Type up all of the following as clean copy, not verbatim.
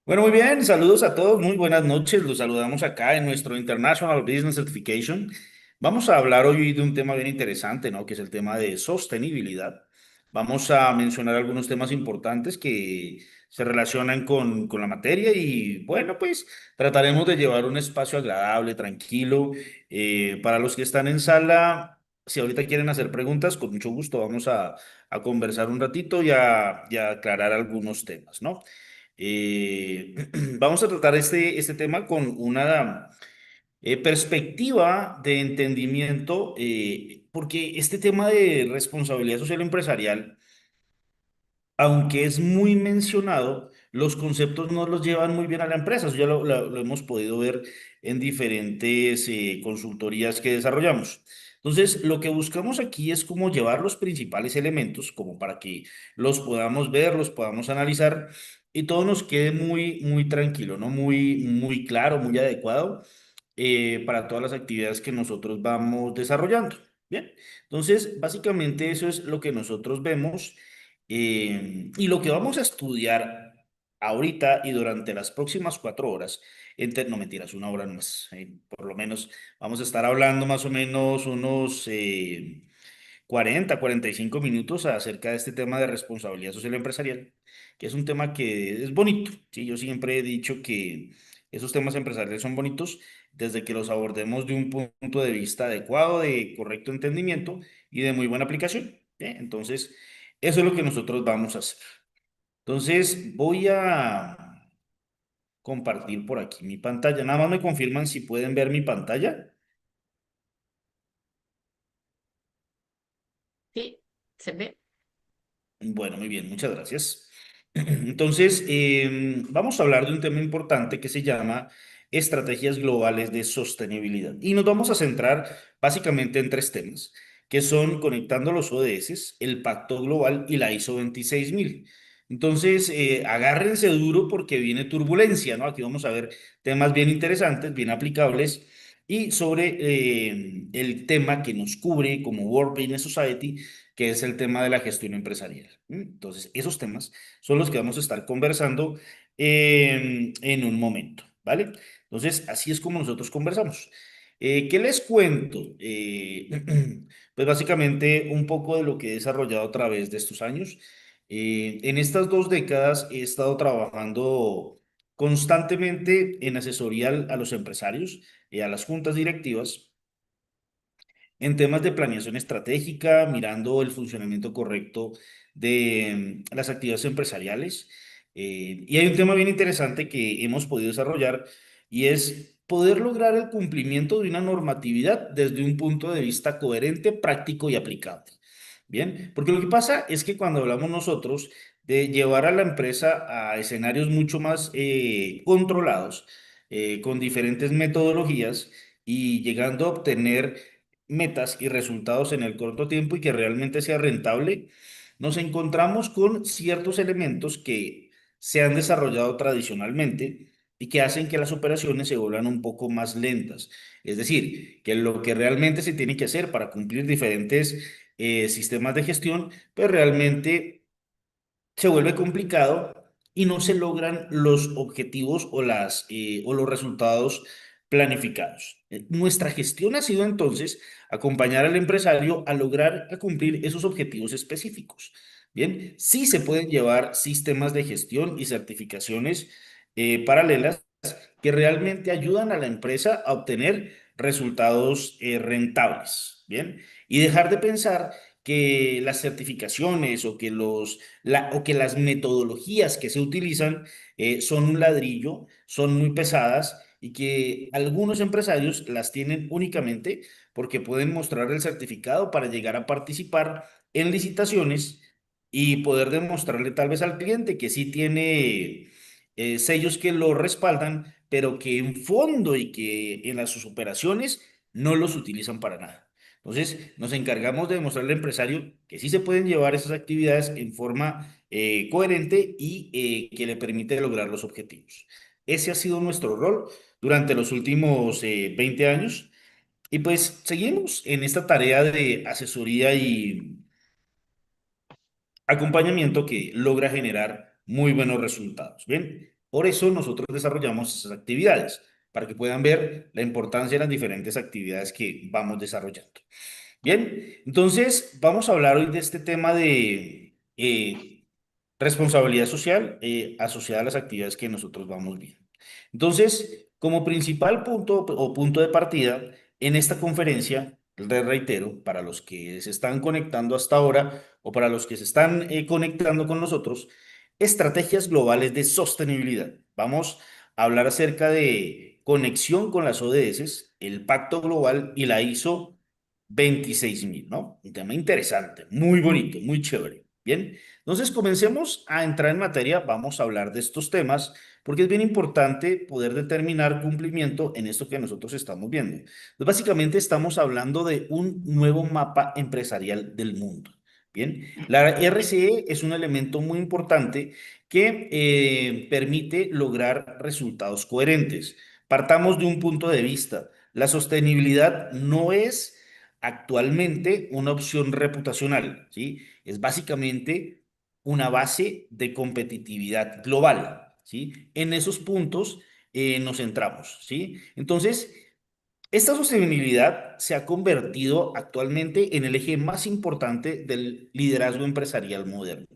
Bueno, muy bien, saludos a todos, muy buenas noches. Los saludamos acá en nuestro International Business Certification. Vamos a hablar hoy de un tema bien interesante, ¿no? Que es el tema de sostenibilidad. Vamos a mencionar algunos temas importantes que se relacionan con la materia y bueno, pues trataremos de llevar un espacio agradable, tranquilo. Para los que están en sala, si ahorita quieren hacer preguntas, con mucho gusto vamos a conversar un ratito y a aclarar algunos temas, ¿no? Eh, Vamos a tratar este tema con una perspectiva de entendimiento, porque este tema de responsabilidad social empresarial, aunque es muy mencionado, los conceptos no los llevan muy bien a la empresa. Eso ya lo hemos podido ver en diferentes consultorías que desarrollamos. Entonces, lo que buscamos aquí es cómo llevar los principales elementos, como para que los podamos ver, los podamos analizar y todo nos quede muy tranquilo, ¿no? Muy claro, muy adecuado para todas las actividades que nosotros vamos desarrollando. Bien, entonces, básicamente eso es lo que nosotros vemos y lo que vamos a estudiar ahorita y durante las próximas 4 horas, no mentiras, una hora más, por lo menos vamos a estar hablando más o menos unos 45 minutos acerca de este tema de responsabilidad social empresarial, que es un tema que es bonito, ¿sí? Yo siempre he dicho que esos temas empresariales son bonitos desde que los abordemos de un punto de vista adecuado, de correcto entendimiento y de muy buena aplicación, ¿sí? Entonces, eso es lo que nosotros vamos a hacer. Entonces, voy a compartir por aquí mi pantalla. Nada más me confirman si pueden ver mi pantalla. Sí, se ve. Bueno, muy bien, muchas gracias. Entonces, vamos a hablar de un tema importante que se llama estrategias globales de sostenibilidad. Y nos vamos a centrar básicamente en tres temas, que son conectando los ODS, el Pacto Global y la ISO 26000. Entonces, agárrense duro porque viene turbulencia, ¿no? Aquí vamos a ver temas bien interesantes, bien aplicables. Y sobre el tema que nos cubre como World Business Society, que es el tema de la gestión empresarial. Entonces, esos temas son los que vamos a estar conversando en un momento, ¿vale? Entonces, así es como nosotros conversamos. ¿Qué les cuento? Pues básicamente un poco de lo que he desarrollado a través de estos años. En estas 2 décadas he estado trabajando constantemente en asesoría a los empresarios y a las juntas directivas en temas de planeación estratégica, mirando el funcionamiento correcto de las actividades empresariales. Y hay un tema bien interesante que hemos podido desarrollar y es poder lograr el cumplimiento de una normatividad desde un punto de vista coherente, práctico y aplicable. Bien, porque lo que pasa es que cuando hablamos nosotros de llevar a la empresa a escenarios mucho más controlados, con diferentes metodologías y llegando a obtener metas y resultados en el corto tiempo y que realmente sea rentable, nos encontramos con ciertos elementos que se han desarrollado tradicionalmente y que hacen que las operaciones se vuelvan un poco más lentas. Es decir, que lo que realmente se tiene que hacer para cumplir diferentes sistemas de gestión, pues realmente se vuelve complicado y no se logran los objetivos o los resultados planificados. Nuestra gestión ha sido entonces acompañar al empresario a lograr a cumplir esos objetivos específicos. Bien, sí se pueden llevar sistemas de gestión y certificaciones paralelas que realmente ayudan a la empresa a obtener resultados rentables. Bien, y dejar de pensar que las certificaciones o que las metodologías que se utilizan son un ladrillo, son muy pesadas y que algunos empresarios las tienen únicamente porque pueden mostrar el certificado para llegar a participar en licitaciones y poder demostrarle tal vez al cliente que sí tiene sellos que lo respaldan, pero que en fondo y que en las sus operaciones no los utilizan para nada. Entonces, nos encargamos de demostrarle al empresario que sí se pueden llevar esas actividades en forma coherente y que le permite lograr los objetivos. Ese ha sido nuestro rol durante los últimos 20 años y pues seguimos en esta tarea de asesoría y acompañamiento que logra generar muy buenos resultados. Bien, Por eso nosotros desarrollamos esas actividades, para que puedan ver la importancia de las diferentes actividades que vamos desarrollando. Bien, entonces vamos a hablar hoy de este tema de responsabilidad social asociada a las actividades que nosotros vamos viendo. Entonces, como principal punto o punto de partida en esta conferencia, les reitero, para los que se están conectando hasta ahora o para los que se están conectando con nosotros, estrategias globales de sostenibilidad. Vamos a hablar acerca de conexión con las ODS, el Pacto Global y la ISO 26000, ¿no? Un tema interesante, muy bonito, muy chévere. Bien, entonces comencemos a entrar en materia, vamos a hablar de estos temas porque es bien importante poder determinar cumplimiento en esto que nosotros estamos viendo. Entonces, básicamente estamos hablando de un nuevo mapa empresarial del mundo. Bien, la RCE es un elemento muy importante que permite lograr resultados coherentes. Partamos de un punto de vista. La sostenibilidad no es actualmente una opción reputacional, ¿sí? Es básicamente una base de competitividad global, ¿sí? En esos puntos nos centramos, ¿sí? Entonces, esta sostenibilidad se ha convertido actualmente en el eje más importante del liderazgo empresarial moderno.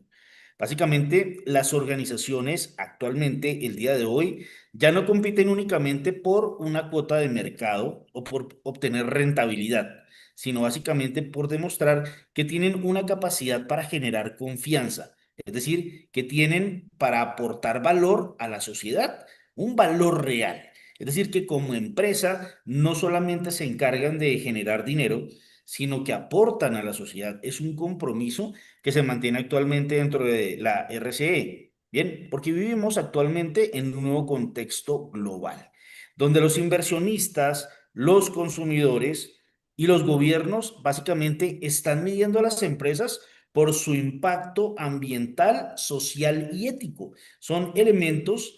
Básicamente, las organizaciones actualmente, el día de hoy, ya no compiten únicamente por una cuota de mercado o por obtener rentabilidad, sino básicamente por demostrar que tienen una capacidad para generar confianza, es decir, que tienen para aportar valor a la sociedad, un valor real. Es decir, que como empresa no solamente se encargan de generar dinero, sino que aportan a la sociedad. Es un compromiso que se mantiene actualmente dentro de la RCE. Bien, porque vivimos actualmente en un nuevo contexto global, donde los inversionistas, los consumidores y los gobiernos básicamente están midiendo a las empresas por su impacto ambiental, social y ético. Son elementos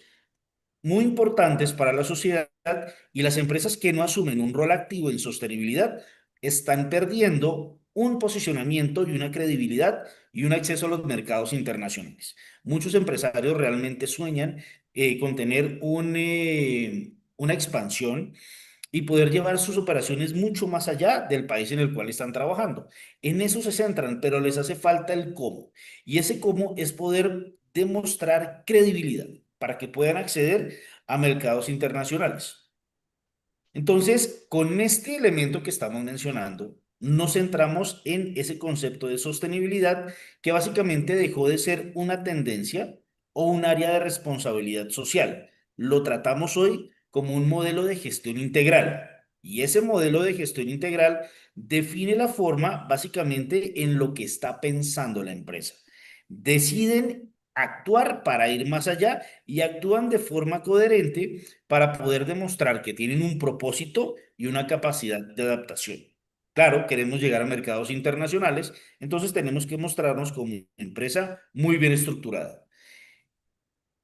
muy importantes para la sociedad y las empresas que no asumen un rol activo en sostenibilidad están perdiendo un posicionamiento y una credibilidad y un acceso a los mercados internacionales. Muchos empresarios realmente sueñan con tener una expansión y poder llevar sus operaciones mucho más allá del país en el cual están trabajando. En eso se centran, pero les hace falta el cómo. Y ese cómo es poder demostrar credibilidad para que puedan acceder a mercados internacionales. Entonces, con este elemento que estamos mencionando, nos centramos en ese concepto de sostenibilidad que básicamente dejó de ser una tendencia o un área de responsabilidad social. Lo tratamos hoy como un modelo de gestión integral. Y ese modelo de gestión integral define la forma básicamente en lo que está pensando la empresa. Deciden actuar para ir más allá y actúan de forma coherente para poder demostrar que tienen un propósito y una capacidad de adaptación. Claro, queremos llegar a mercados internacionales, entonces tenemos que mostrarnos como una empresa muy bien estructurada.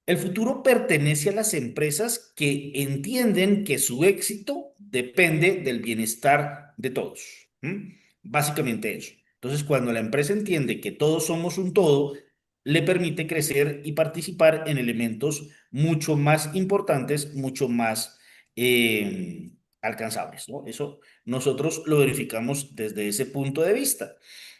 El futuro pertenece a las empresas que entienden que su éxito depende del bienestar de todos. ¿M? Básicamente eso. Entonces, cuando la empresa entiende que todos somos un todo, le permite crecer y participar en elementos mucho más importantes, mucho más alcanzables, ¿no? Eso nosotros lo verificamos desde ese punto de vista.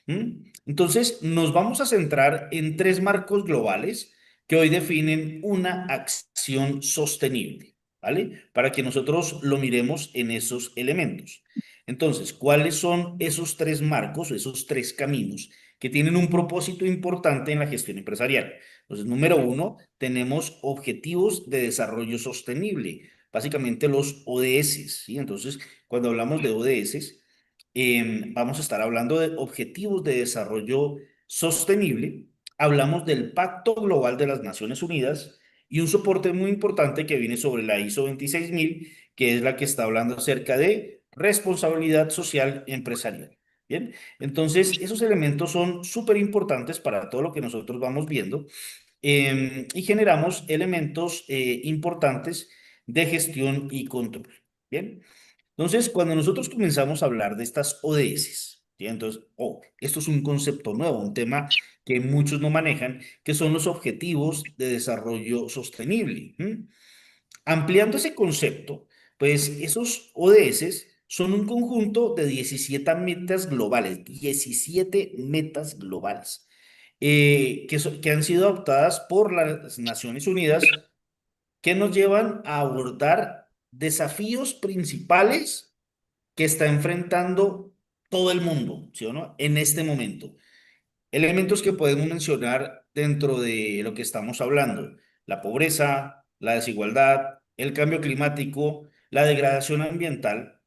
¿M? Entonces, nos vamos a centrar en tres marcos globales que hoy definen una acción sostenible, ¿vale? Para que nosotros lo miremos en esos elementos. Entonces, ¿cuáles son esos tres marcos o esos tres caminos que tienen un propósito importante en la gestión empresarial? Entonces, número uno, tenemos objetivos de desarrollo sostenible, básicamente los ODS, ¿sí? Entonces, cuando hablamos de ODS, vamos a estar hablando de objetivos de desarrollo sostenible, hablamos del Pacto Global de las Naciones Unidas y un soporte muy importante que viene sobre la ISO 26000, que es la que está hablando acerca de responsabilidad social empresarial. Bien, entonces esos elementos son súper importantes para todo lo que nosotros vamos viendo y generamos elementos importantes de gestión y control. Bien, entonces cuando nosotros comenzamos a hablar de estas ODS, ¿sí? Entonces, esto es un concepto nuevo, un tema que muchos no manejan, que son los objetivos de desarrollo sostenible. ¿M? Ampliando ese concepto, pues esos ODS son un conjunto de 17 metas globales, 17 metas globales, que han sido adoptadas por las Naciones Unidas, que nos llevan a abordar desafíos principales que está enfrentando todo el mundo, ¿sí o no? En este momento. Elementos que podemos mencionar dentro de lo que estamos hablando: la pobreza, la desigualdad, el cambio climático, la degradación ambiental.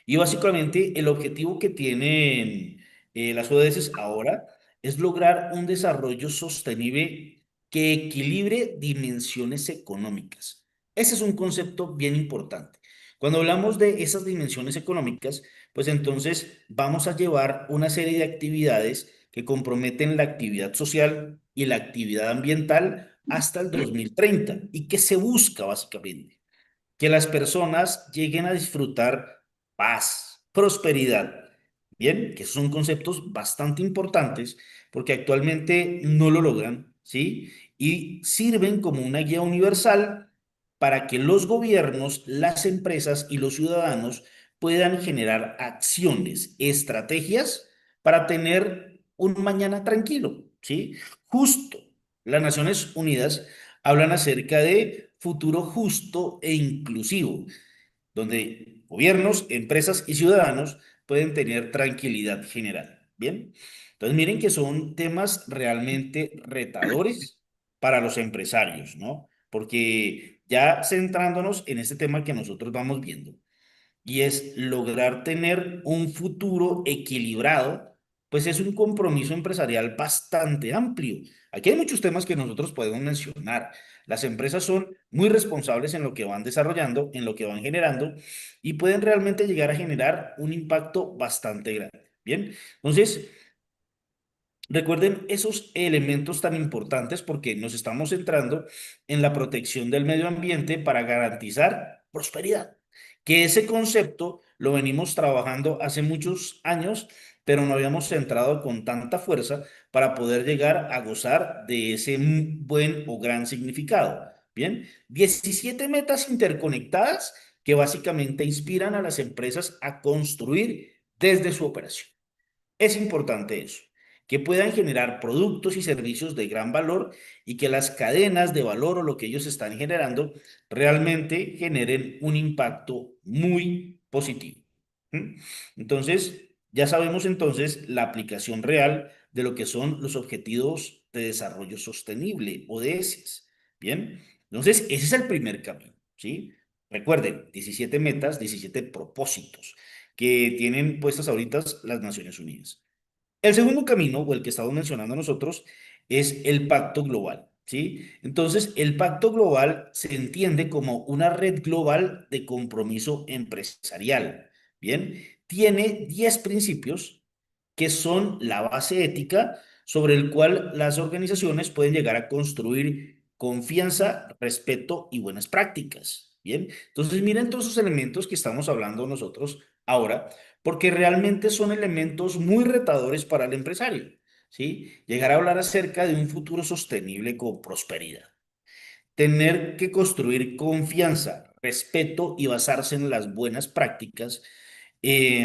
Y básicamente el objetivo que tienen las ODS ahora es lograr un desarrollo sostenible que equilibre dimensiones económicas. Ese es un concepto bien importante. Cuando hablamos de esas dimensiones económicas, pues entonces vamos a llevar una serie de actividades que comprometen la actividad social y la actividad ambiental hasta el 2030. ¿Y qué se busca básicamente? Que las personas lleguen a disfrutar paz, prosperidad. Bien, que son conceptos bastante importantes porque actualmente no lo logran, ¿sí? Y sirven como una guía universal para que los gobiernos, las empresas y los ciudadanos puedan generar acciones, estrategias para tener un mañana tranquilo, ¿sí? Justo, las Naciones Unidas hablan acerca de futuro justo e inclusivo, donde gobiernos, empresas y ciudadanos pueden tener tranquilidad general. Bien, entonces miren que son temas realmente retadores para los empresarios, ¿no? Porque ya centrándonos en este tema que nosotros vamos viendo, y es lograr tener un futuro equilibrado, pues es un compromiso empresarial bastante amplio. Aquí hay muchos temas que nosotros podemos mencionar. Las empresas son muy responsables en lo que van desarrollando, en lo que van generando, y pueden realmente llegar a generar un impacto bastante grande. Bien, entonces, recuerden esos elementos tan importantes porque nos estamos centrando en la protección del medio ambiente para garantizar prosperidad. Que ese concepto lo venimos trabajando hace muchos años, pero no habíamos centrado con tanta fuerza para poder llegar a gozar de ese buen o gran significado. Bien, 17 metas interconectadas que básicamente inspiran a las empresas a construir desde su operación. Es importante eso, que puedan generar productos y servicios de gran valor y que las cadenas de valor o lo que ellos están generando realmente generen un impacto muy positivo. ¿Mm? Entonces, ya sabemos entonces la aplicación real de lo que son los objetivos de desarrollo sostenible, ODS. Bien, entonces ese es el primer camino, ¿sí? Recuerden, 17 metas, 17 propósitos que tienen puestas ahorita las Naciones Unidas. El segundo camino, o el que estamos mencionando nosotros, es el pacto global, ¿sí? Entonces, el pacto global se entiende como una red global de compromiso empresarial, ¿bien? Tiene 10 principios que son la base ética sobre el cual las organizaciones pueden llegar a construir confianza, respeto y buenas prácticas, ¿bien? Entonces, miren todos esos elementos que estamos hablando nosotros ahora, porque realmente son elementos muy retadores para el empresario, ¿sí? Llegar a hablar acerca de un futuro sostenible con prosperidad. Tener que construir confianza, respeto y basarse en las buenas prácticas. Y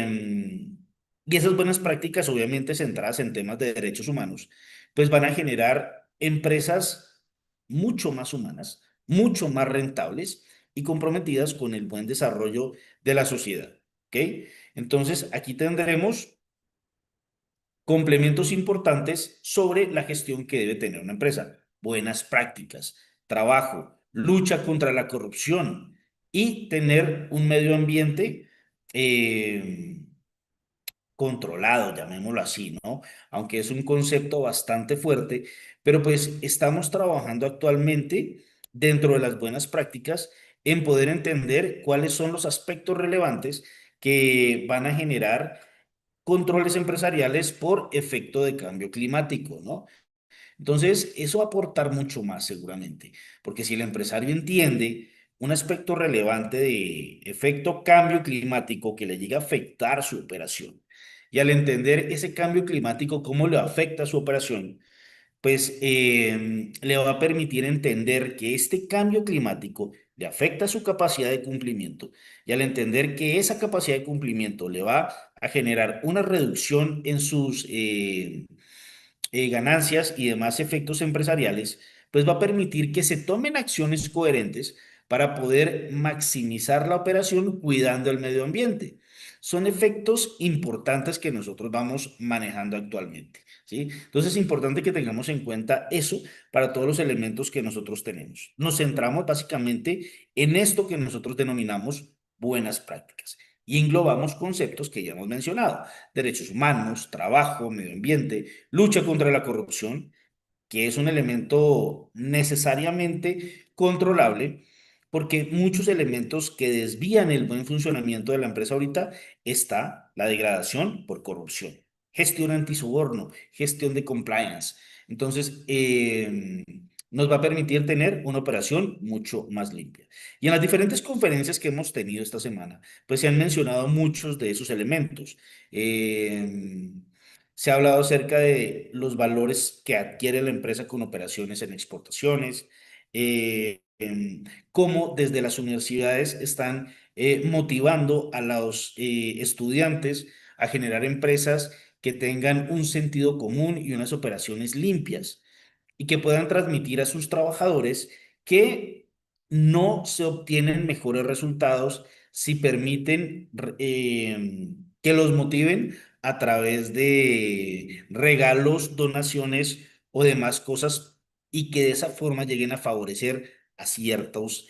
esas buenas prácticas, obviamente centradas en temas de derechos humanos, pues van a generar empresas mucho más humanas, mucho más rentables y comprometidas con el buen desarrollo de la sociedad. ¿Ok? Entonces, aquí tendremos complementos importantes sobre la gestión que debe tener una empresa: buenas prácticas, trabajo, lucha contra la corrupción y tener un medio ambiente eh, controlado, llamémoslo así, ¿no? Aunque es un concepto bastante fuerte, pero pues estamos trabajando actualmente dentro de las buenas prácticas en poder entender cuáles son los aspectos relevantes que van a generar controles empresariales por efecto de cambio climático, ¿no? Entonces, eso va a aportar mucho más seguramente, porque si el empresario entiende un aspecto relevante de efecto cambio climático que le llega a afectar su operación, Y al entender ese cambio climático, cómo le afecta a su operación, pues le va a permitir entender que este cambio climático le afecta a su capacidad de cumplimiento. Y al entender que esa capacidad de cumplimiento le va a generar una reducción en sus ganancias y demás efectos empresariales, pues va a permitir que se tomen acciones coherentes para poder maximizar la operación cuidando el medio ambiente. Son efectos importantes que nosotros vamos manejando actualmente, ¿sí? Entonces es importante que tengamos en cuenta eso para todos los elementos que nosotros tenemos. Nos centramos básicamente en esto que nosotros denominamos buenas prácticas y englobamos conceptos que ya hemos mencionado: derechos humanos, trabajo, medio ambiente, lucha contra la corrupción, que es un elemento necesariamente controlable, porque muchos elementos que desvían el buen funcionamiento de la empresa ahorita está la degradación por corrupción, gestión antisoborno, gestión de compliance. Entonces, nos va a permitir tener una operación mucho más limpia. Y en las diferentes conferencias que hemos tenido esta semana, pues se han mencionado muchos de esos elementos. Eh, Se ha hablado acerca de los valores que adquiere la empresa con operaciones en exportaciones, cómo desde las universidades están motivando a los estudiantes a generar empresas que tengan un sentido común y unas operaciones limpias y que puedan transmitir a sus trabajadores que no se obtienen mejores resultados si permiten que los motiven a través de regalos, donaciones o demás cosas, y que de esa forma lleguen a favorecer a ciertos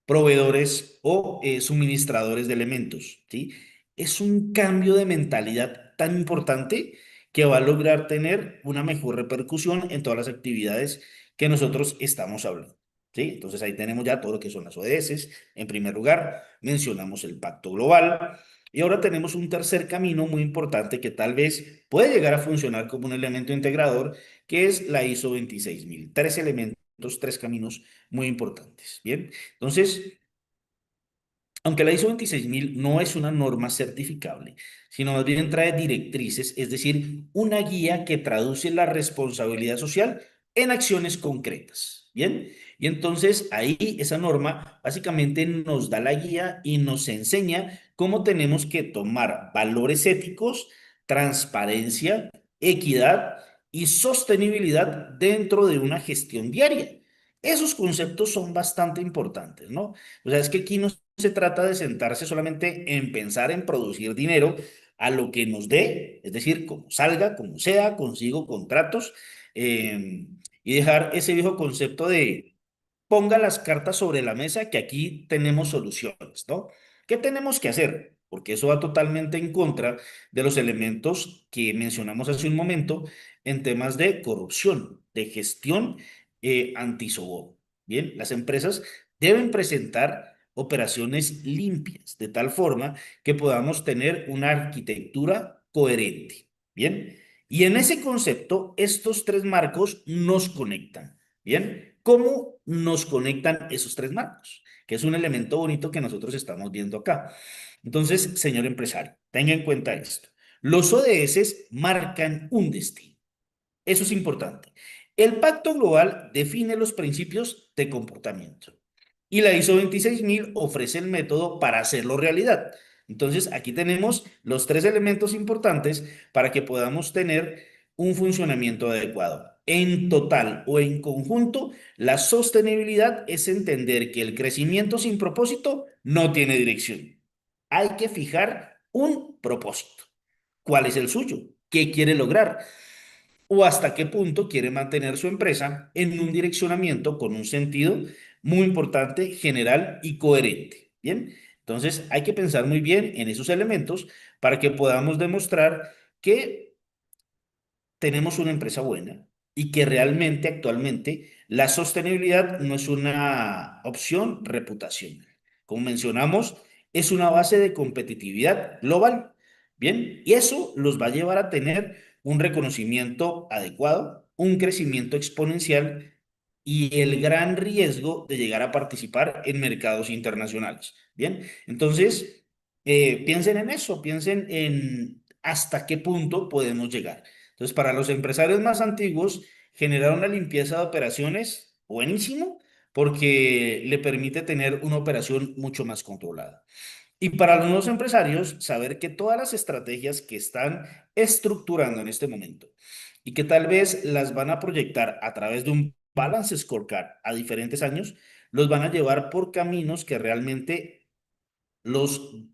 proveedores o suministradores de elementos, ¿sí? Es un cambio de mentalidad tan importante que va a lograr tener una mejor repercusión en todas las actividades que nosotros estamos hablando, ¿sí? Entonces ahí tenemos ya todo lo que son las ODS. En primer lugar, mencionamos el Pacto Global. Y ahora tenemos un tercer camino muy importante que tal vez puede llegar a funcionar como un elemento integrador, que es la ISO 26000. Tres elementos, tres caminos muy importantes. Bien, entonces, aunque la ISO 26000 no es una norma certificable, sino más bien trae directrices, es decir, una guía que traduce la responsabilidad social en acciones concretas. Bien, y entonces ahí esa norma básicamente nos da la guía y nos enseña cómo tenemos que tomar valores éticos, transparencia, equidad y sostenibilidad dentro de una gestión diaria. Esos conceptos son bastante importantes, ¿no? O sea, es que aquí no se trata de sentarse solamente en pensar en producir dinero a lo que nos dé, es decir, como salga, como sea, consigo contratos, y dejar ese viejo concepto de ponga las cartas sobre la mesa que aquí tenemos soluciones, ¿no? ¿Qué tenemos que hacer? Porque eso va totalmente en contra de los elementos que mencionamos hace un momento en temas de corrupción, de gestión antisoborno. Bien, las empresas deben presentar operaciones limpias, de tal forma que podamos tener una arquitectura coherente. Bien, y en ese concepto, estos tres marcos nos conectan. Bien, ¿cómo nos conectan esos tres marcos? Que es un elemento bonito que nosotros estamos viendo acá. Entonces, señor empresario, tenga en cuenta esto. Los ODS marcan un destino. Eso es importante. El Pacto Global define los principios de comportamiento y la ISO 26000 ofrece el método para hacerlo realidad. Entonces, aquí tenemos los tres elementos importantes para que podamos tener un funcionamiento adecuado. En total o en conjunto, la sostenibilidad es entender que el crecimiento sin propósito no tiene dirección. Hay que fijar un propósito. ¿Cuál es el suyo? ¿Qué quiere lograr? ¿O hasta qué punto quiere mantener su empresa en un direccionamiento con un sentido muy importante, general y coherente? Bien, entonces hay que pensar muy bien en esos elementos para que podamos demostrar que tenemos una empresa buena y que realmente actualmente la sostenibilidad no es una opción reputacional. Como mencionamos, es una base de competitividad global. Bien, y eso los va a llevar a tener un reconocimiento adecuado, un crecimiento exponencial y el gran riesgo de llegar a participar en mercados internacionales. Bien, entonces piensen en eso, piensen en hasta qué punto podemos llegar. Entonces, para los empresarios más antiguos, generar una limpieza de operaciones, buenísimo, porque le permite tener una operación mucho más controlada. Y para los nuevos empresarios, saber que todas las estrategias que están estructurando en este momento y que tal vez las van a proyectar a través de un balance scorecard a diferentes años, los van a llevar por caminos que realmente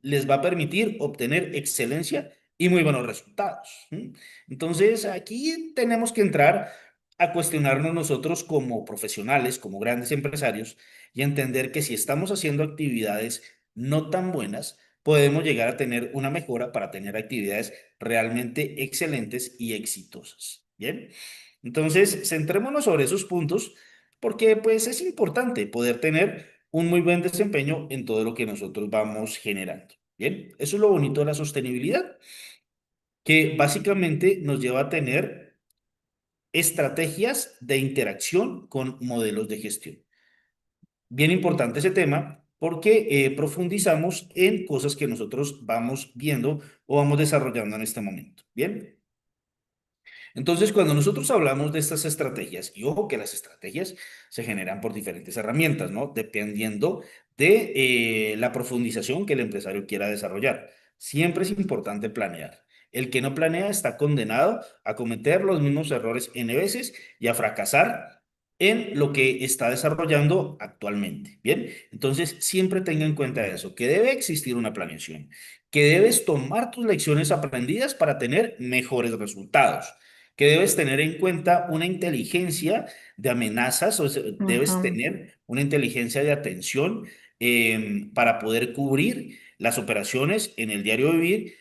les va a permitir obtener excelencia y muy buenos resultados. ¿Mm? Entonces, aquí tenemos que entrar a cuestionarnos nosotros como profesionales, como grandes empresarios, y entender que si estamos haciendo actividades no tan buenas, podemos llegar a tener una mejora para tener actividades realmente excelentes y exitosas. Bien, entonces centrémonos sobre esos puntos porque pues es importante poder tener un muy buen desempeño en todo lo que nosotros vamos generando. Bien, eso es lo bonito de la sostenibilidad, que básicamente nos lleva a tener estrategias de interacción con modelos de gestión. Bien importante ese tema porque profundizamos en cosas que nosotros vamos viendo o vamos desarrollando en este momento. Bien. Entonces, cuando nosotros hablamos de estas estrategias, y ojo que las estrategias se generan por diferentes herramientas, ¿no? Dependiendo de la profundización que el empresario quiera desarrollar. Siempre es importante planear. El que no planea está condenado a cometer los mismos errores N veces y a fracasar en lo que está desarrollando actualmente. Bien, entonces siempre tenga en cuenta eso, que debe existir una planeación, que debes tomar tus lecciones aprendidas para tener mejores resultados, que debes tener en cuenta una inteligencia de amenazas, o sea, debes Ajá. tener una inteligencia de atención para poder cubrir las operaciones en el diario vivir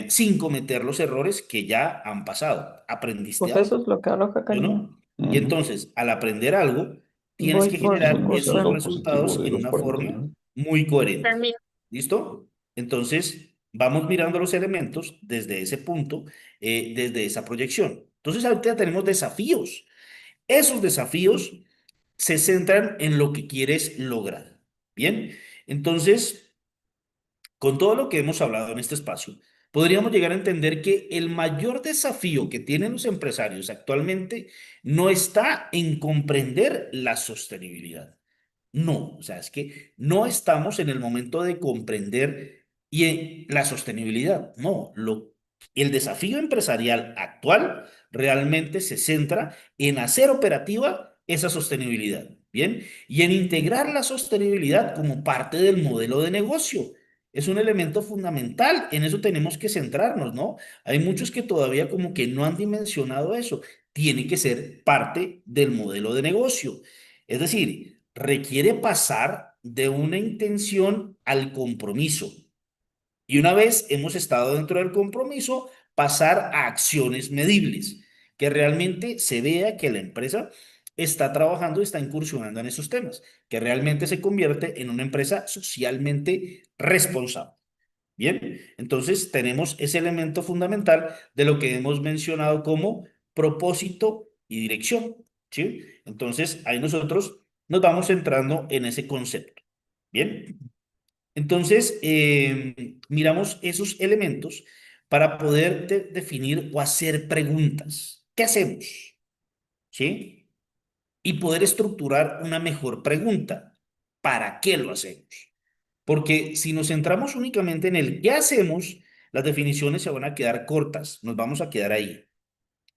sin cometer los errores que ya han pasado. ¿Aprendiste Pues eso algo? es lo que aloja Yo Karina. no. Y entonces, al aprender algo, tienes Voy que por generar sucursal. esos Resultado positivo resultados de en los una cuarenta y forma uno muy coherente. Permiso. ¿Listo? Entonces, vamos mirando los elementos desde ese punto, desde esa proyección. Entonces, ahorita tenemos desafíos. Esos desafíos se centran en lo que quieres lograr. Bien, entonces, con todo lo que hemos hablado en este espacio, podríamos llegar a entender que el mayor desafío que tienen los empresarios actualmente no está en comprender la sostenibilidad. No, o sea, es que no estamos en el momento de comprender la sostenibilidad. No, el desafío empresarial actual realmente se centra en hacer operativa esa sostenibilidad, ¿bien? Y en integrar la sostenibilidad como parte del modelo de negocio. Es un elemento fundamental, en eso tenemos que centrarnos, ¿no? Hay muchos que todavía como que no han dimensionado eso. Tiene que ser parte del modelo de negocio. Es decir, requiere pasar de una intención al compromiso. Y una vez hemos estado dentro del compromiso, pasar a acciones medibles, que realmente se vea que la empresa está trabajando y está incursionando en esos temas, que realmente se convierte en una empresa socialmente responsable. Bien, entonces tenemos ese elemento fundamental de lo que hemos mencionado como propósito y dirección, ¿sí? Entonces ahí nosotros nos vamos centrando en ese concepto. Bien, entonces miramos esos elementos para poder definir o hacer preguntas. ¿Qué hacemos? ¿Sí? Y poder estructurar una mejor pregunta. ¿Para qué lo hacemos? Porque si nos centramos únicamente en el qué hacemos, las definiciones se van a quedar cortas, nos vamos a quedar ahí.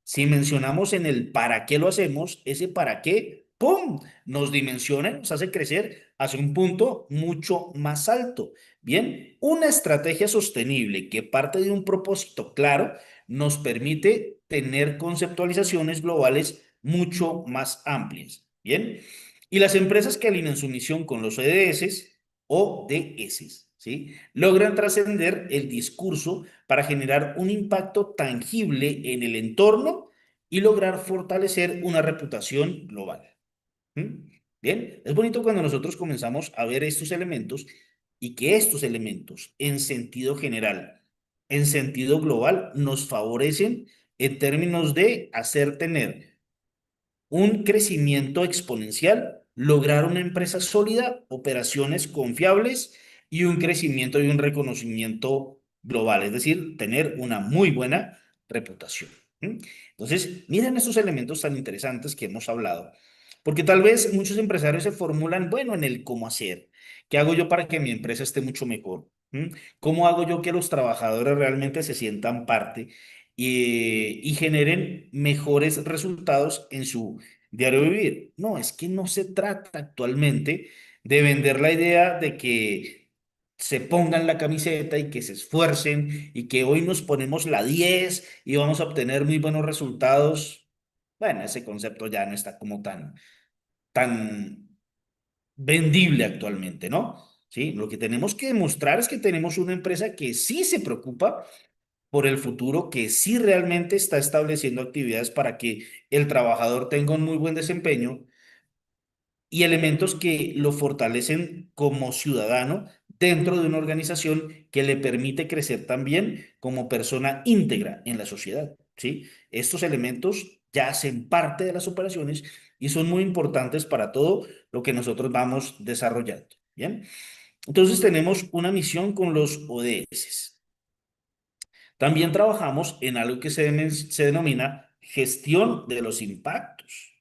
Si mencionamos en el para qué lo hacemos, ese para qué, ¡pum!, nos dimensiona, nos hace crecer hacia un punto mucho más alto. Bien, una estrategia sostenible que parte de un propósito claro nos permite tener conceptualizaciones globales mucho más amplias. Bien, y las empresas que alinean su misión con los ODS o DS, ¿sí?, logran trascender el discurso para generar un impacto tangible en el entorno y lograr fortalecer una reputación global. ¿Mm? Bien, es bonito cuando nosotros comenzamos a ver estos elementos y que estos elementos en sentido general, en sentido global, nos favorecen en términos de hacer tener un crecimiento exponencial, lograr una empresa sólida, operaciones confiables y un crecimiento y un reconocimiento global, es decir, tener una muy buena reputación. ¿Mm? Entonces, miren estos elementos tan interesantes que hemos hablado, porque tal vez muchos empresarios se formulan, bueno, en el cómo hacer. ¿Qué hago yo para que mi empresa esté mucho mejor? ¿Mm? ¿Cómo hago yo que los trabajadores realmente se sientan parte y generen mejores resultados en su diario vivir? No, es que no se trata actualmente de vender la idea de que se pongan la camiseta y que se esfuercen y que hoy nos ponemos la 10 y vamos a obtener muy buenos resultados. Bueno, ese concepto ya no está como tan vendible actualmente, ¿no? Sí, lo que tenemos que demostrar es que tenemos una empresa que sí se preocupa por el futuro, que sí realmente está estableciendo actividades para que el trabajador tenga un muy buen desempeño y elementos que lo fortalecen como ciudadano dentro de una organización que le permite crecer también como persona íntegra en la sociedad, ¿sí? Estos elementos ya hacen parte de las operaciones y son muy importantes para todo lo que nosotros vamos desarrollando, ¿bien? Entonces tenemos una misión con los ODS. También trabajamos en algo que se denomina gestión de los impactos.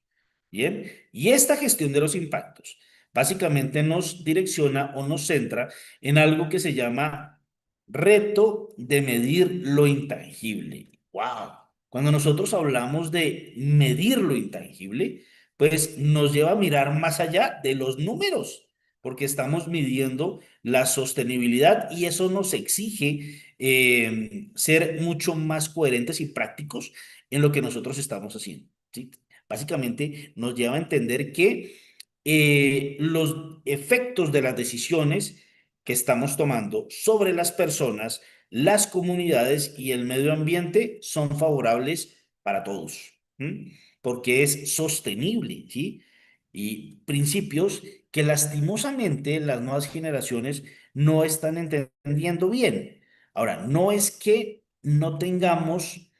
Bien, y esta gestión de los impactos básicamente nos direcciona o nos centra en algo que se llama reto de medir lo intangible. ¡Wow! Cuando nosotros hablamos de medir lo intangible, pues nos lleva a mirar más allá de los números, porque estamos midiendo la sostenibilidad y eso nos exige ser mucho más coherentes y prácticos en lo que nosotros estamos haciendo. ¿Sí? Básicamente nos lleva a entender que los efectos de las decisiones que estamos tomando sobre las personas, las comunidades y el medio ambiente son favorables para todos, ¿m? Porque es sostenible, ¿sí? Y principios que lastimosamente las nuevas generaciones no están entendiendo bien. Ahora, no es que no tengamos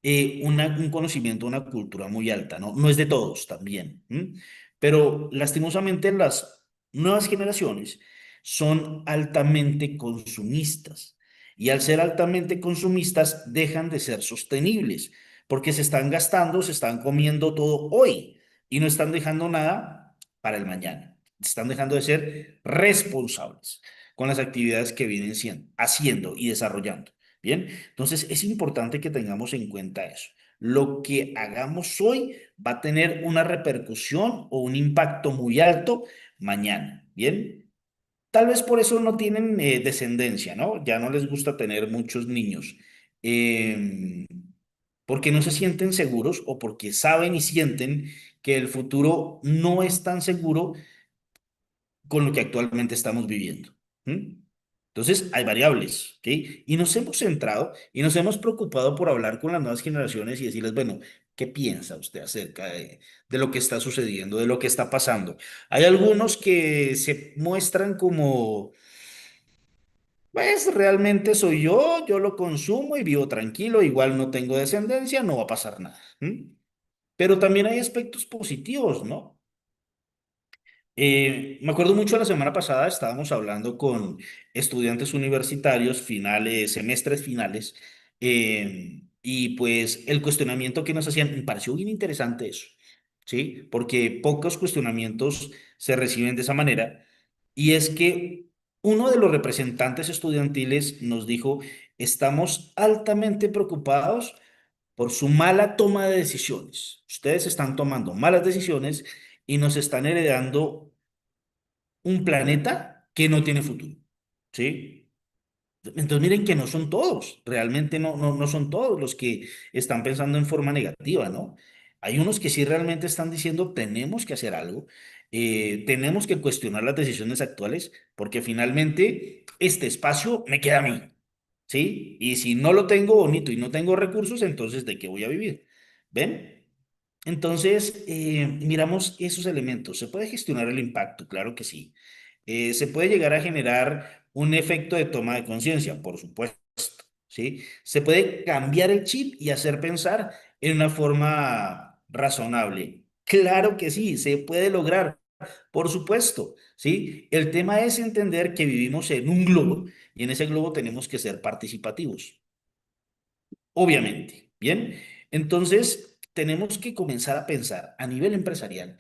un conocimiento, una cultura muy alta, ¿no? No es de todos también. ¿M? Pero lastimosamente las nuevas generaciones son altamente consumistas y al ser altamente consumistas dejan de ser sostenibles porque se están gastando, se están comiendo todo hoy y no están dejando nada para el mañana. Están dejando de ser responsables con las actividades que vienen haciendo y desarrollando. Bien, entonces es importante que tengamos en cuenta eso. Lo que hagamos hoy va a tener una repercusión o un impacto muy alto mañana. Bien, tal vez por eso no tienen descendencia, ¿no? Ya no les gusta tener muchos niños. Em, Porque no se sienten seguros o porque saben y sienten que el futuro no es tan seguro con lo que actualmente estamos viviendo. ¿Mm? Entonces, hay variables, ¿ok? Y nos hemos centrado y nos hemos preocupado por hablar con las nuevas generaciones y decirles, bueno, ¿qué piensa usted acerca de lo que está sucediendo, de lo que está pasando? Hay algunos que se muestran como, pues realmente soy yo lo consumo y vivo tranquilo, igual no tengo descendencia, no va a pasar nada. ¿Mm? Pero también hay aspectos positivos, ¿no? Me acuerdo mucho la semana pasada estábamos hablando con estudiantes universitarios finales, semestres finales, y pues el cuestionamiento que nos hacían, me pareció bien interesante eso, ¿sí? Porque pocos cuestionamientos se reciben de esa manera, y es que uno de los representantes estudiantiles nos dijo, estamos altamente preocupados por su mala toma de decisiones. Ustedes están tomando malas decisiones y nos están heredando un planeta que no tiene futuro, ¿sí? Entonces miren que no son todos, realmente no son todos los que están pensando en forma negativa, ¿no? Hay unos que sí realmente están diciendo tenemos que hacer algo, tenemos que cuestionar las decisiones actuales, porque finalmente este espacio me queda a mí, ¿sí? Y si no lo tengo bonito y no tengo recursos, entonces ¿de qué voy a vivir? ¿Ven? Entonces, miramos esos elementos. ¿Se puede gestionar el impacto? Claro que sí. Se puede llegar a generar un efecto de toma de conciencia, por supuesto, ¿sí? Se puede cambiar el chip y hacer pensar en una forma razonable. Claro que sí, se puede lograr. Por supuesto, ¿sí? El tema es entender que vivimos en un globo y en ese globo tenemos que ser participativos, obviamente, ¿bien? Entonces, tenemos que comenzar a pensar a nivel empresarial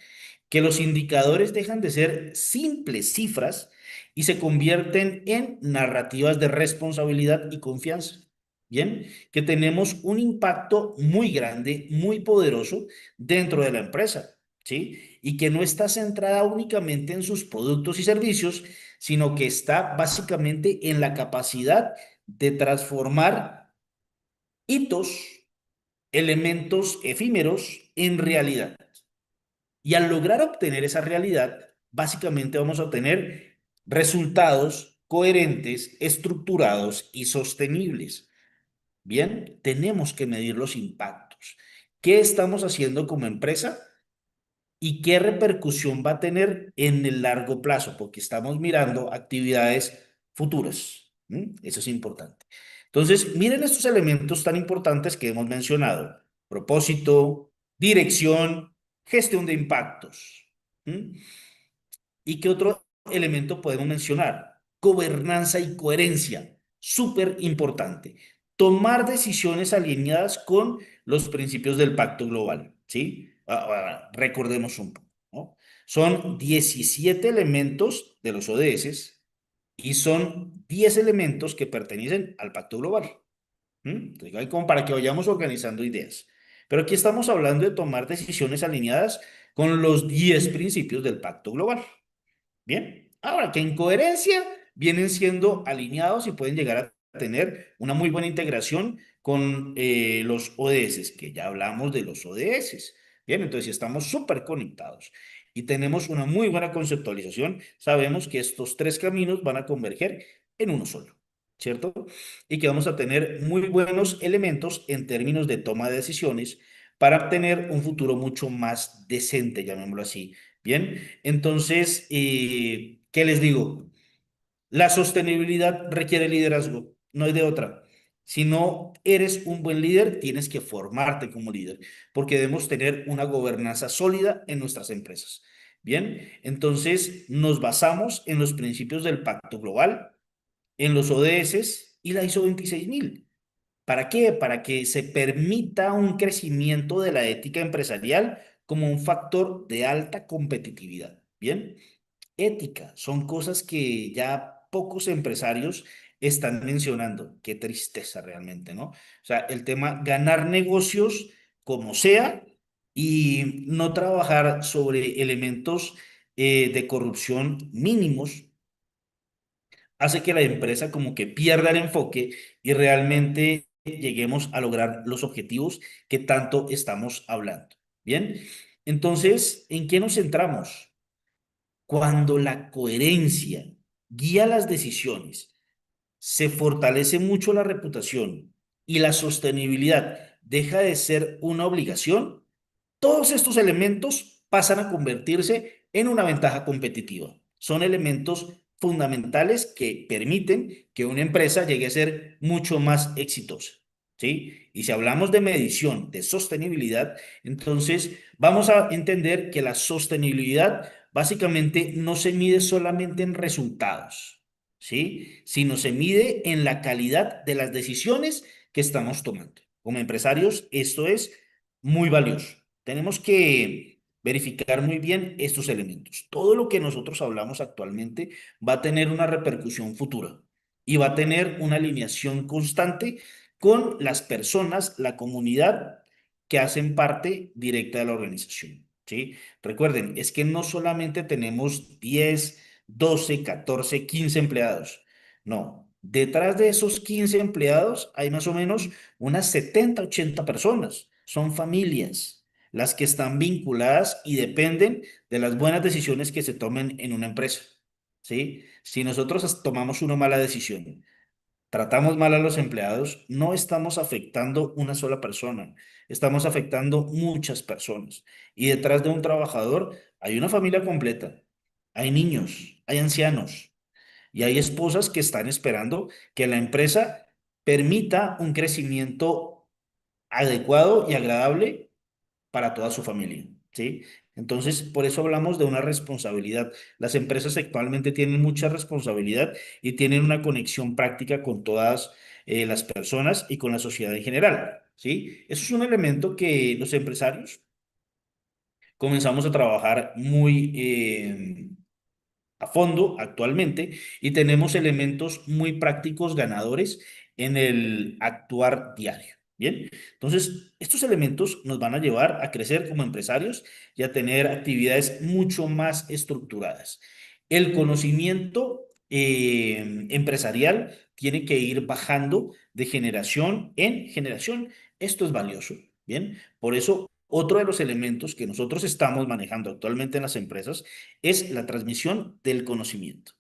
que los indicadores dejan de ser simples cifras y se convierten en narrativas de responsabilidad y confianza. Bien, que tenemos un impacto muy grande, muy poderoso dentro de la empresa, ¿sí? Y que no está centrada únicamente en sus productos y servicios, sino que está básicamente en la capacidad de transformar hitos, elementos efímeros en realidad. Y al lograr obtener esa realidad, básicamente vamos a obtener resultados coherentes, estructurados y sostenibles. Bien, tenemos que medir los impactos. ¿Qué estamos haciendo como empresa y qué repercusión va a tener en el largo plazo? Porque estamos mirando actividades futuras. Eso es importante. Entonces, miren estos elementos tan importantes que hemos mencionado: propósito, dirección, gestión de impactos. ¿Mm? ¿Y qué otro elemento podemos mencionar? Gobernanza y coherencia, súper importante. Tomar decisiones alineadas con los principios del Pacto Global, ¿sí? Recordemos un poco, ¿no? Son 17 elementos de los ODS y son 10 elementos que pertenecen al Pacto Global. Entonces, ahí como para que vayamos organizando ideas. Pero aquí estamos hablando de tomar decisiones alineadas con los 10 principios del Pacto Global. Bien, ahora que en coherencia vienen siendo alineados y pueden llegar a tener una muy buena integración con los ODS, que ya hablamos de los ODS. Bien, entonces si estamos súper conectados y tenemos una muy buena conceptualización, sabemos que estos tres caminos van a converger en uno solo, ¿cierto? Y que vamos a tener muy buenos elementos en términos de toma de decisiones para obtener un futuro mucho más decente, llamémoslo así. Bien, entonces, ¿qué les digo? La sostenibilidad requiere liderazgo, no hay de otra. Si no eres un buen líder, tienes que formarte como líder, porque debemos tener una gobernanza sólida en nuestras empresas. Bien, entonces nos basamos en los principios del Pacto Global, en los ODS y la ISO 26000. ¿Para qué? Para que se permita un crecimiento de la ética empresarial como un factor de alta competitividad. Bien, ética son cosas que ya pocos empresarios están mencionando. Qué tristeza realmente, ¿no? O sea, el tema ganar negocios como sea y no trabajar sobre elementos de corrupción mínimos hace que la empresa como que pierda el enfoque y realmente lleguemos a lograr los objetivos que tanto estamos hablando. Bien, entonces, ¿en qué nos centramos? Cuando la coherencia guía las decisiones, se fortalece mucho la reputación y la sostenibilidad deja de ser una obligación, todos estos elementos pasan a convertirse en una ventaja competitiva. Son elementos fundamentales que permiten que una empresa llegue a ser mucho más exitosa. ¿Sí? Y si hablamos de medición, de sostenibilidad, entonces vamos a entender que la sostenibilidad básicamente no se mide solamente en resultados, ¿sí? Sino se mide en la calidad de las decisiones que estamos tomando. Como empresarios, esto es muy valioso. Tenemos que verificar muy bien estos elementos. Todo lo que nosotros hablamos actualmente va a tener una repercusión futura y va a tener una alineación constante con las personas, la comunidad que hacen parte directa de la organización, ¿sí? Recuerden, es que no solamente tenemos 10, 12, 14, 15 empleados. No, detrás de esos 15 empleados hay más o menos unas 70, 80 personas. Son familias las que están vinculadas y dependen de las buenas decisiones que se tomen en una empresa, ¿sí? Si nosotros tomamos una mala decisión, tratamos mal a los empleados, no estamos afectando una sola persona, estamos afectando muchas personas. Y detrás de un trabajador hay una familia completa, hay niños, hay ancianos y hay esposas que están esperando que la empresa permita un crecimiento adecuado y agradable para toda su familia. ¿sí? Entonces, por eso hablamos de una responsabilidad. Las empresas actualmente tienen mucha responsabilidad y tienen una conexión práctica con todas las personas y con la sociedad en general, ¿sí? Eso es un elemento que los empresarios comenzamos a trabajar muy a fondo actualmente y tenemos elementos muy prácticos ganadores en el actuar diario. Bien, entonces estos elementos nos van a llevar a crecer como empresarios y a tener actividades mucho más estructuradas. El conocimiento empresarial tiene que ir bajando de generación en generación. Esto es valioso. Bien, por eso otro de los elementos que nosotros estamos manejando actualmente en las empresas es la transmisión del conocimiento,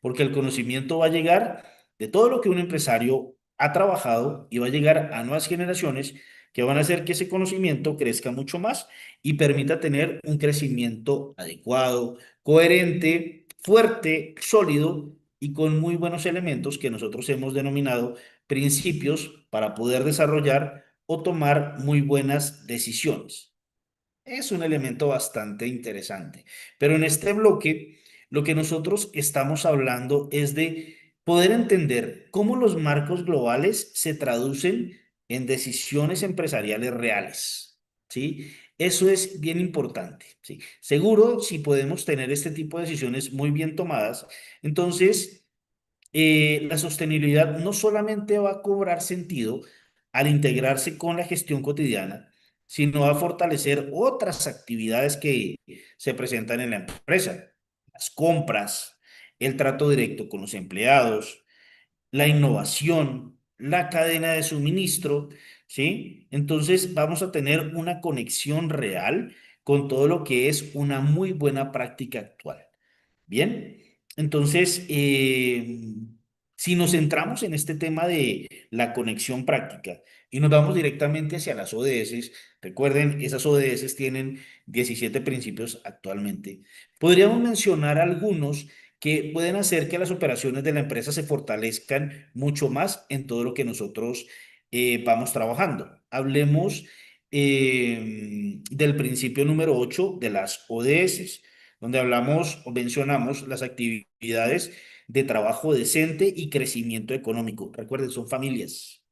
porque el conocimiento va a llegar de todo lo que un empresario ha trabajado y va a llegar a nuevas generaciones que van a hacer que ese conocimiento crezca mucho más y permita tener un crecimiento adecuado, coherente, fuerte, sólido y con muy buenos elementos que nosotros hemos denominado principios para poder desarrollar o tomar muy buenas decisiones. Es un elemento bastante interesante. Pero en este bloque, lo que nosotros estamos hablando es de poder entender cómo los marcos globales se traducen en decisiones empresariales reales. ¿Sí? Eso es bien importante. ¿Sí? Seguro, si podemos tener este tipo de decisiones muy bien tomadas, entonces la sostenibilidad no solamente va a cobrar sentido al integrarse con la gestión cotidiana, sino va a fortalecer otras actividades que se presentan en la empresa, las compras, el trato directo con los empleados, la innovación, la cadena de suministro, ¿sí? Entonces vamos a tener una conexión real con todo lo que es una muy buena práctica actual. Bien, entonces, si nos centramos en este tema de la conexión práctica y nos vamos directamente hacia las ODS, recuerden, esas ODS tienen 17 principios actualmente. Podríamos mencionar algunos que pueden hacer que las operaciones de la empresa se fortalezcan mucho más en todo lo que nosotros vamos trabajando. Hablemos del principio número 8 de las ODS donde hablamos o mencionamos las actividades de trabajo decente y crecimiento económico. Recuerden, son familias,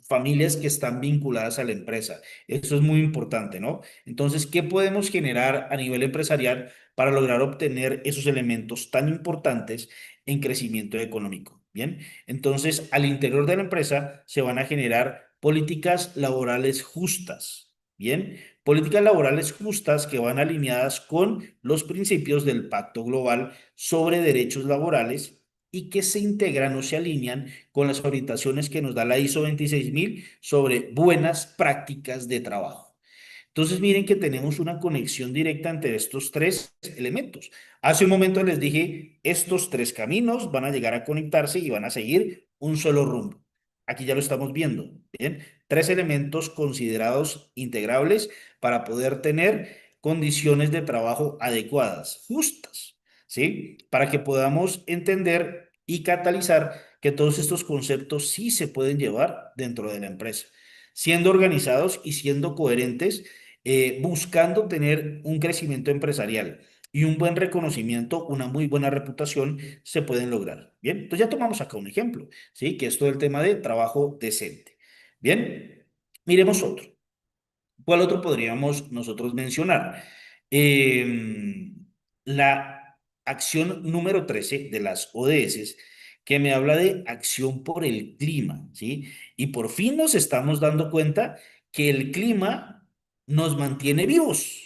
familias que están vinculadas a la empresa. Eso es muy importante, ¿no? Entonces, ¿qué podemos generar a nivel empresarial para lograr obtener esos elementos tan importantes en crecimiento económico? Bien, entonces, al interior de la empresa se van a generar políticas laborales justas. Bien, políticas laborales justas que van alineadas con los principios del Pacto Global sobre Derechos Laborales y que se integran o se alinean con las orientaciones que nos da la ISO 26000 sobre buenas prácticas de trabajo. Entonces, miren que tenemos una conexión directa entre estos tres elementos. Hace un momento les dije, estos tres caminos van a llegar a conectarse y van a seguir un solo rumbo. Aquí ya lo estamos viendo, ¿bien? Tres elementos considerados integrables para poder tener condiciones de trabajo adecuadas, justas, ¿sí? Para que podamos entender y catalizar que todos estos conceptos sí se pueden llevar dentro de la empresa, siendo organizados y siendo coherentes buscando tener un crecimiento empresarial y un buen reconocimiento, una muy buena reputación, se pueden lograr. Bien, entonces ya tomamos acá un ejemplo, ¿sí? Que es todo el tema de trabajo decente. Bien, miremos otro. ¿Cuál otro podríamos nosotros mencionar? Eh, la acción número 13 de las ODS, que me habla de acción por el clima, ¿sí? Y por fin nos estamos dando cuenta que el clima nos mantiene vivos,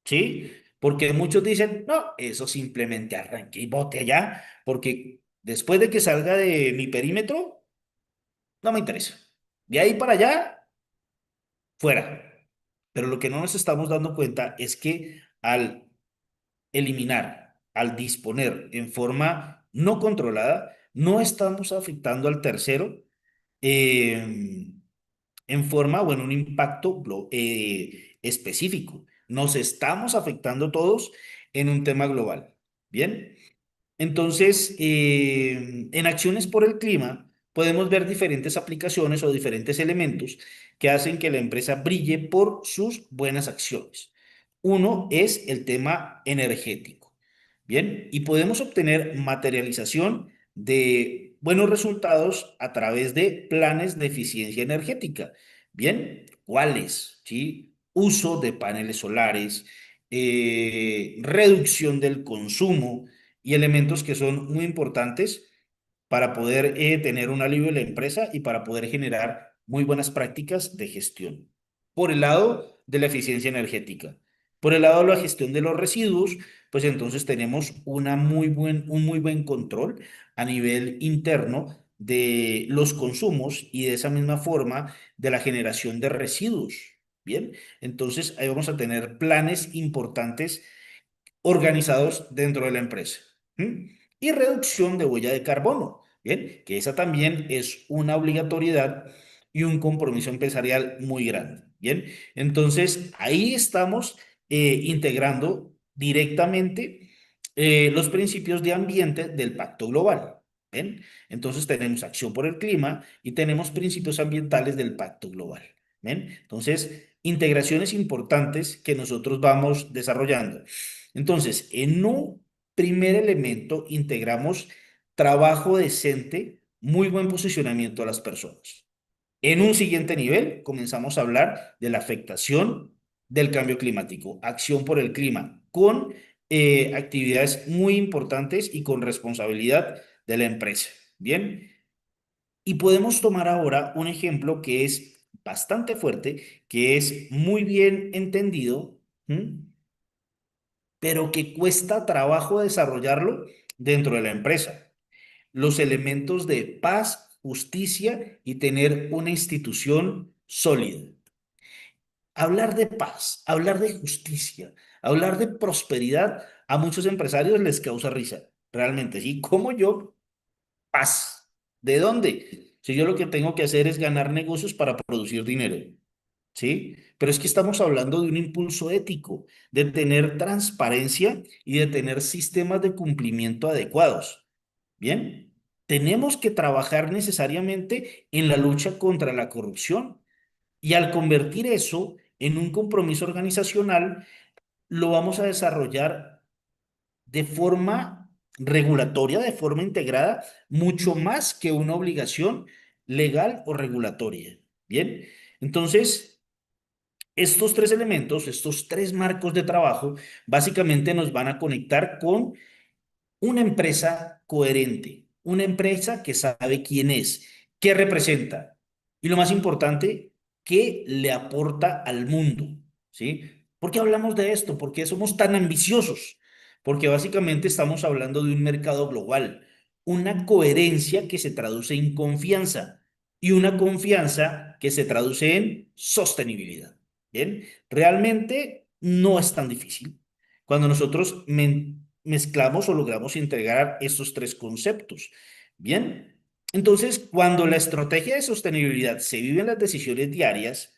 ¿sí? Porque muchos dicen, no, eso simplemente arranque y bote allá, porque después de que salga de mi perímetro, no me interesa. De ahí para allá, fuera. Pero lo que no nos estamos dando cuenta es que al eliminar, al disponer en forma no controlada, no estamos afectando al tercero eh, en forma o en un impacto específico. Nos estamos afectando todos en un tema global. Bien, entonces, en acciones por el clima, podemos ver diferentes aplicaciones o diferentes elementos que hacen que la empresa brille por sus buenas acciones. Uno es el tema energético. Bien, y podemos obtener materialización de buenos resultados a través de planes de eficiencia energética. Bien, ¿cuáles? ¿Sí? Uso de paneles solares, reducción del consumo y elementos que son muy importantes para poder tener un alivio en la empresa y para poder generar muy buenas prácticas de gestión. Por el lado de la eficiencia energética. Por el lado de la gestión de los residuos, pues entonces tenemos un muy buen control a nivel interno de los consumos y de esa misma forma de la generación de residuos. Bien, entonces ahí vamos a tener planes importantes organizados dentro de la empresa. ¿Mm? Y reducción de huella de carbono. Bien, que esa también es una obligatoriedad y un compromiso empresarial muy grande. Bien, entonces ahí estamos integrando directamente los principios de ambiente del Pacto Global. ¿Bien? Entonces tenemos acción por el clima y tenemos principios ambientales del Pacto Global. ¿Bien? Entonces, integraciones importantes que nosotros vamos desarrollando. Entonces, en un primer elemento integramos trabajo decente, muy buen posicionamiento de las personas. En un siguiente nivel, comenzamos a hablar de la afectación del cambio climático, acción por el clima, con actividades muy importantes y con responsabilidad de la empresa. Bien, y podemos tomar ahora un ejemplo que es bastante fuerte, que es muy bien entendido. ¿Mm? Pero que cuesta trabajo desarrollarlo dentro de la empresa. Los elementos de paz, justicia y tener una institución sólida. Hablar de paz, hablar de justicia, hablar de prosperidad, a muchos empresarios les causa risa. Realmente, ¿sí? ¿Cómo yo? Paz. ¿De dónde? Si yo lo que tengo que hacer es ganar negocios para producir dinero. ¿Sí? Pero es que estamos hablando de un impulso ético, de tener transparencia y de tener sistemas de cumplimiento adecuados. Bien, tenemos que trabajar necesariamente en la lucha contra la corrupción y al convertir eso en un compromiso organizacional, lo vamos a desarrollar de forma regulatoria, de forma integrada, mucho más que una obligación legal o regulatoria. Bien, entonces estos tres elementos, estos tres marcos de trabajo, básicamente nos van a conectar con una empresa coherente, una empresa que sabe quién es, qué representa y lo más importante, qué le aporta al mundo, ¿sí? ¿Por qué hablamos de esto? ¿Por qué somos tan ambiciosos? Porque básicamente estamos hablando de un mercado global, una coherencia que se traduce en confianza y una confianza que se traduce en sostenibilidad. Bien, realmente no es tan difícil. Cuando nosotros mezclamos o logramos integrar estos tres conceptos. Bien, entonces cuando la estrategia de sostenibilidad se vive en las decisiones diarias,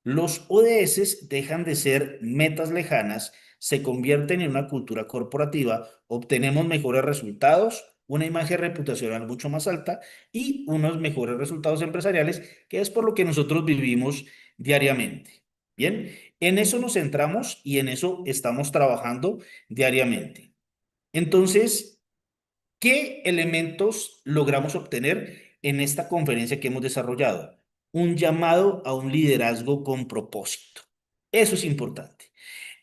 los ODS dejan de ser metas lejanas, se convierten en una cultura corporativa, obtenemos mejores resultados, una imagen reputacional mucho más alta y unos mejores resultados empresariales, que es por lo que nosotros vivimos diariamente. Bien, en eso nos centramos y en eso estamos trabajando diariamente. Entonces, ¿qué elementos logramos obtener en esta conferencia que hemos desarrollado? Un llamado a un liderazgo con propósito. Eso es importante.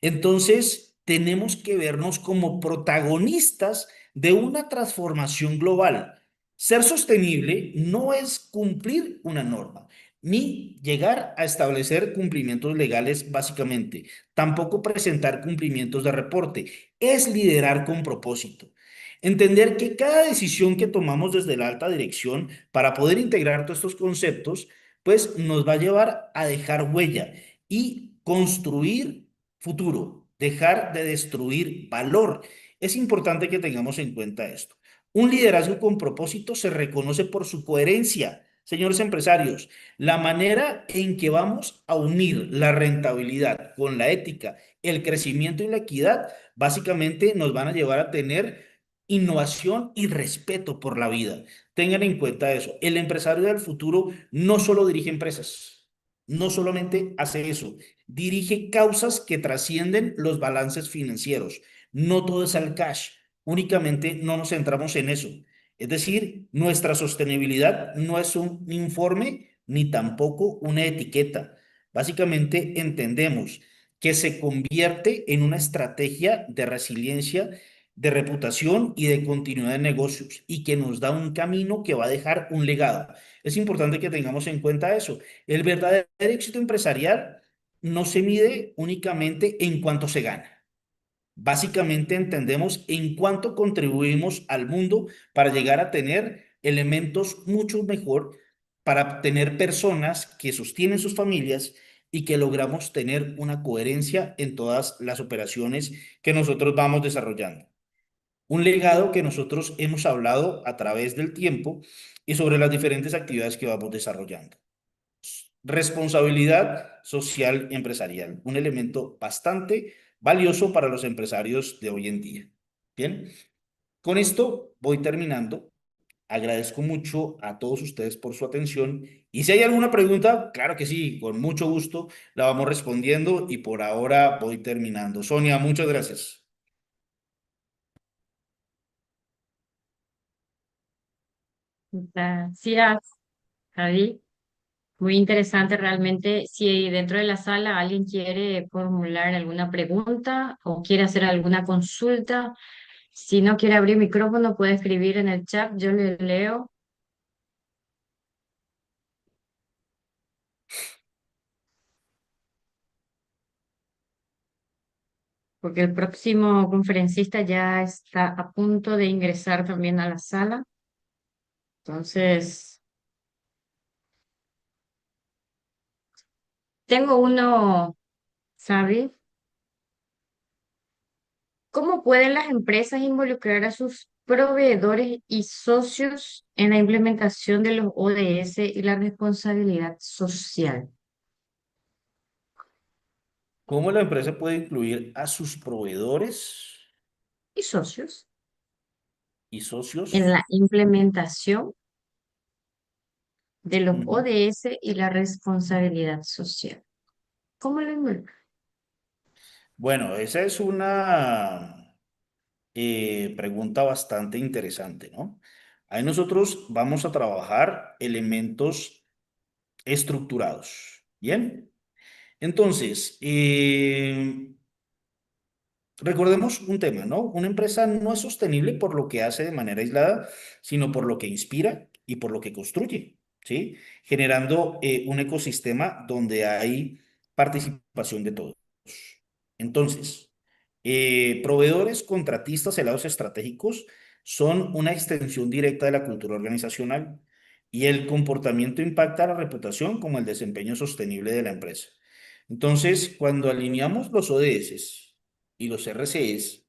Entonces, tenemos que vernos como protagonistas de una transformación global. Ser sostenible no es cumplir una norma, ni llegar a establecer cumplimientos legales básicamente. Tampoco presentar cumplimientos de reporte. Es liderar con propósito. Entender que cada decisión que tomamos desde la alta dirección para poder integrar todos estos conceptos, pues nos va a llevar a dejar huella y construir futuro, dejar de destruir valor. Es importante que tengamos en cuenta esto. Un liderazgo con propósito se reconoce por su coherencia. Señores empresarios, la manera en que vamos a unir la rentabilidad con la ética, el crecimiento y la equidad, básicamente nos van a llevar a tener innovación y respeto por la vida. Tengan en cuenta eso. El empresario del futuro no solo dirige empresas, no solamente hace eso, dirige causas que trascienden los balances financieros. No todo es al cash, únicamente no nos centramos en eso. Es decir, nuestra sostenibilidad no es un informe ni tampoco una etiqueta. Básicamente entendemos que se convierte en una estrategia de resiliencia, de reputación y de continuidad de negocios y que nos da un camino que va a dejar un legado. Es importante que tengamos en cuenta eso. El verdadero éxito empresarial no se mide únicamente en cuánto se gana. Básicamente entendemos en cuánto contribuimos al mundo para llegar a tener elementos mucho mejor, para tener personas que sostienen sus familias y que logramos tener una coherencia en todas las operaciones que nosotros vamos desarrollando. Un legado que nosotros hemos hablado a través del tiempo y sobre las diferentes actividades que vamos desarrollando. Responsabilidad social empresarial, un elemento bastante valioso para los empresarios de hoy en día. Bien, con esto voy terminando. Agradezco mucho a todos ustedes por su atención y si hay alguna pregunta, claro que sí, con mucho gusto la vamos respondiendo y por ahora voy terminando. Sonia, muchas gracias. Gracias, Javi. Muy interesante realmente. Si dentro de la sala alguien quiere formular alguna pregunta o quiere hacer alguna consulta, si no quiere abrir micrófono, puede escribir en el chat, yo le leo, porque el próximo conferencista ya está a punto de ingresar también a la sala. Entonces, tengo uno, ¿sabe? ¿Cómo pueden las empresas involucrar a sus proveedores y socios en la implementación de los ODS y la responsabilidad social ¿Cómo la empresa puede incluir a sus proveedores y socios y en socios? la implementación de los Ujú. ODS y la responsabilidad social? ¿Cómo lo involucran? Bueno, esa es una pregunta bastante interesante, ¿no? Ahí nosotros vamos a trabajar elementos estructurados, ¿bien? Entonces, recordemos un tema, ¿no? Una empresa no es sostenible por lo que hace de manera aislada, sino por lo que inspira y por lo que construye, ¿sí? Generando un ecosistema donde hay participación de todos. Entonces, proveedores, contratistas, aliados estratégicos son una extensión directa de la cultura organizacional y el comportamiento impacta la reputación como el desempeño sostenible de la empresa. Entonces, cuando alineamos los ODS y los RCEs,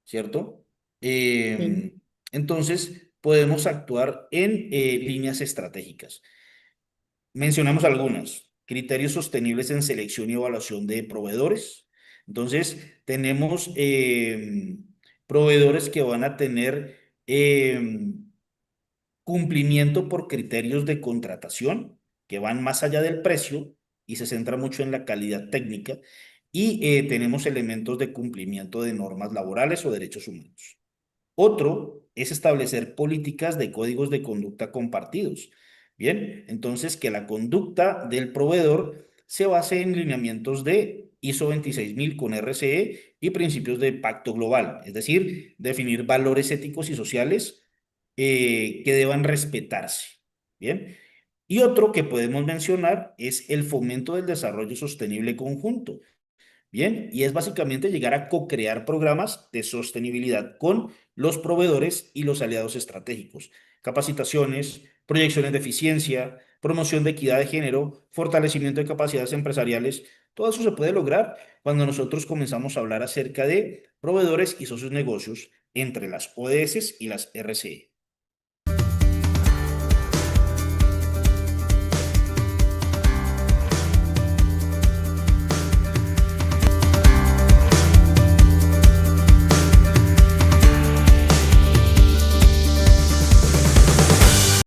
¿cierto? Sí, Entonces, podemos actuar en líneas estratégicas. Mencionamos algunas, criterios sostenibles en selección y evaluación de proveedores. Entonces, tenemos proveedores que van a tener cumplimiento por criterios de contratación que van más allá del precio y se centra mucho en la calidad técnica. Y tenemos elementos de cumplimiento de normas laborales o derechos humanos. Otro es establecer políticas de códigos de conducta compartidos. Bien, entonces que la conducta del proveedor se base en lineamientos de ISO 26000 con RCE y principios de pacto global, es decir, definir valores éticos y sociales que deban respetarse. Bien, y otro que podemos mencionar es el fomento del desarrollo sostenible conjunto. Bien, y es básicamente llegar a co-crear programas de sostenibilidad con los proveedores y los aliados estratégicos. Capacitaciones, proyecciones de eficiencia, promoción de equidad de género, fortalecimiento de capacidades empresariales. Todo eso se puede lograr cuando nosotros comenzamos a hablar acerca de proveedores y socios negocios entre las ODS y las RCE.